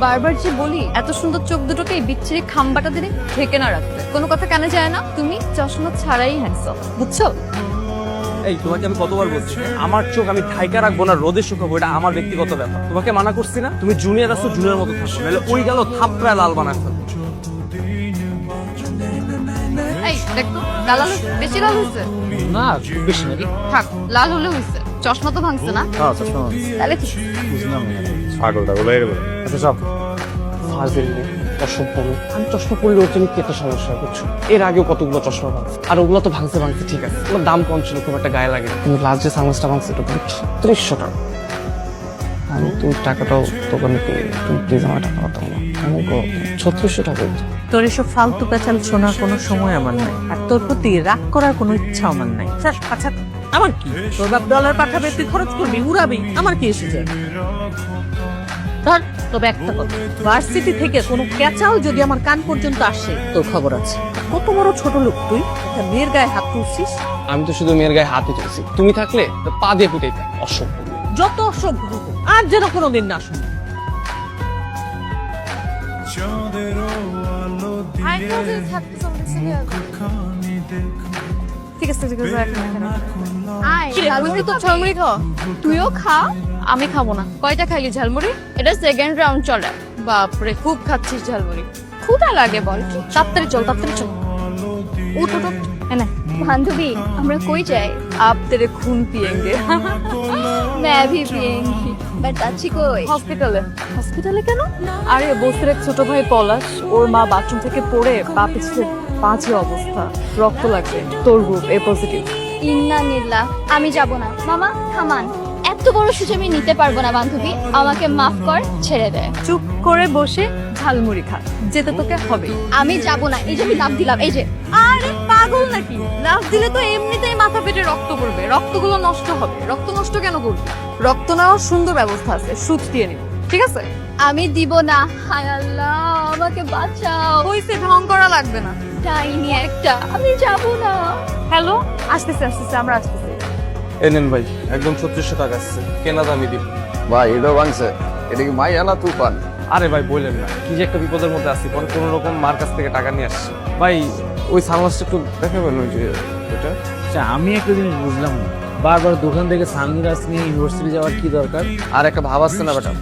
বারবার যে বলি এত সুন্দর চোখ দুটোকে এই বিচ্ছিরি খাম্বাটা দিলে ঢেকে না রাখতে, কোনো কথা কানে যায় না। তুমি চশমা ছাড়াই হ্যান্ডসাম, বুঝছো? এই তোমাকে আমি কতবার বলছি আমার চোখ আমি ঢাকা রাখবো না, রোদে শুকাবো, এটা আমার ব্যক্তিগত ব্যাপার। তোমাকে মানা করছি না? তুমি জুনিয়র আছো, জুনিয়র মতো থাকো, নাহলে ওই গেল থাপড়ায় লাল বানা ফেলবো। এই দেখ তো, লাল আলু বেশি লাল হয়েছে না খুব বেশি নাকি? থাক, লাল হলে হয়েছে। চশমা তো ভাঙছে না? হ্যাঁ চশমা তাহলে ঠিক। বুঝলাম পাগল টাগল হয়ে গেল। আচ্ছা সব ফাজিল অসভ্য। আমি চশমা পরলে ওর জন্য কি একটা সমস্যা বুঝছো? এর আগেও কতগুলো চশমা ভাঙছে, আর ওগুলো তো ভাঙছে ঠিক আছে, ওগুলোর দাম কম ছিল, খুব একটা গায়ে লাগে। কিন্তু লাস্ট যে সানগ্লাসটা ভাঙছে এটা ৩০০ টাকা। আমি তুমি টাকাটাও দোকানে পেয়ে, তুমি প্লিজ আমার টাকা পাঠাও না। আমি ৩৬০০ টাকা। তোর এসব ফালতু পেঁচাল শোনার কোনো সময় আমার নাই, আর তোর প্রতি রাগ করার কোনো ইচ্ছা আমার নাই। আচ্ছা আমার কি, তোর বাপ ডলার পাঠাবে, তুই খরচ করবি, উড়াবি, আমার কি এসে যায়? ধর, তবে একটা কথা, ভার্সিটি থেকে কোনো ক্যাচাল যদি আমার কান পর্যন্ত আসে, তোর খবর আছে। কত বড় ছোট লোক তুই, একটা মেয়ের গায়ে হাত তুলছিস। আমি তো শুধু মেয়ের গায়ে হাতে তুলছি, তুমি থাকলে তো পা দিয়ে পিটাইতে। অসভ্য। যত অসভ্য হোক, আর যেন কোনোদিন না শুনি। ঠিক আছে ঠিক আছে, ঝালমুড়ি তো ঝালমুড়ি খাও, তুইও খা। আমি খাবো না। কয়টা খাইলি ঝালমুড়ি? এটা সেকেন্ড রাউন্ড চলে। বাপরে, খুব খাচ্ছিস ঝালমুড়ি। ক্ষুধা লাগে বল কি? তাড়াতাড়ি চল, তাড়াতাড়ি চল। উঠ উঠ উঠ। এনে बांधवी हमरा कोई जाए आप तेरे खून पिएंगे। मैं भी पियेंगी बट अच्छी कोई হসপিটালে। হসপিটালে কেন? আরে বসের এক ছোট ভাই পলাশ, ওর মা বাথরুম থেকে পড়ে পা পিছলে বাজে অবস্থা, রক্ত লাগবে। তোর গ্রুপ এ পজিটিভ। ইন্না নিল্লাহ আমি যাব না। মামা থামান, এত বড় সুযোগ আমি নিতে পারবো না। বান্ধবী আমাকে মাফ কর, ছেড়ে দে। চুপ করে বসে ঝালমুড়ি খা, যেতে তোকে হবে। আমি যাব না, এই যে আমি নাম দিলাম, এই যে। আরে পাগল নাকি? লাফ দিলে তো এমনিতেই মাথা পেটে রক্ত পড়বে, রক্তগুলো নষ্ট হবে। রক্ত নষ্ট কেন করবি? রক্ত নেওয়ার সুন্দর ব্যবস্থা আছে, সুচ দিয়ে নিবি, ঠিক আছে? আমি দিব না। হায় আল্লাহ আমাকে বাঁচাও। হইছে, ঢং করা লাগবে না। ডাইনি একটা, আমি যাব না। হ্যালো, আসতেছে আসতেছে, আমরা আসতেছি। এ নেন ভাই, একদম ৩৬০০ টাকা আসছে, কেনা দামি দিব। ভাই এটাও ভাঙছে, এটা কি মাই আনা তুফান? আরে ভাই বললেন না, কি যে একটা বিপদের মধ্যে আছি, পরে কোনো রকম মার কাছ থেকে টাকা নিয়ে আসছি। ভাই ওই সানগ্লাসটা একটু দেখাবেন, ওই যে ওটা। আচ্ছা, আমি একটা জিনিস বুঝলাম না, বারবার দোকান থেকে সানগ্লাস নিয়ে ইউনিভার্সিটি যাওয়ার কি দরকার? আর একটা ভাব আসছে না বেটা,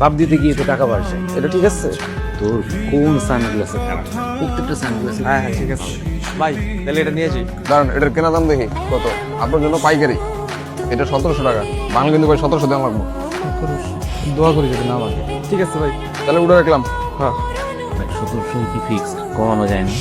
ভাব দিতে গিয়ে তো টাকা বাড়ছে। এটা ঠিক আছে? তোর কোন সানগ্লাসে খারাপ? প্রত্যেকটা সানগ্লাসে। হ্যাঁ হ্যাঁ ঠিক আছে ভাই, তাহলে এটা নিয়ে যাই। দাঁড়ান, এটার কেনা দাম দেখি কত। আপনার জন্য পাইকারি, এটা ১৭০০ টাকা। বাংলা কিন্তু ভাই ১৭০০ দাম লাগবো। দোয়া করি যদি না লাগে। ঠিক আছে ভাই, তাহলে উঠে রাখলাম। হ্যাঁ ১৭০০ কি ফিক্স, কমানো যায় না?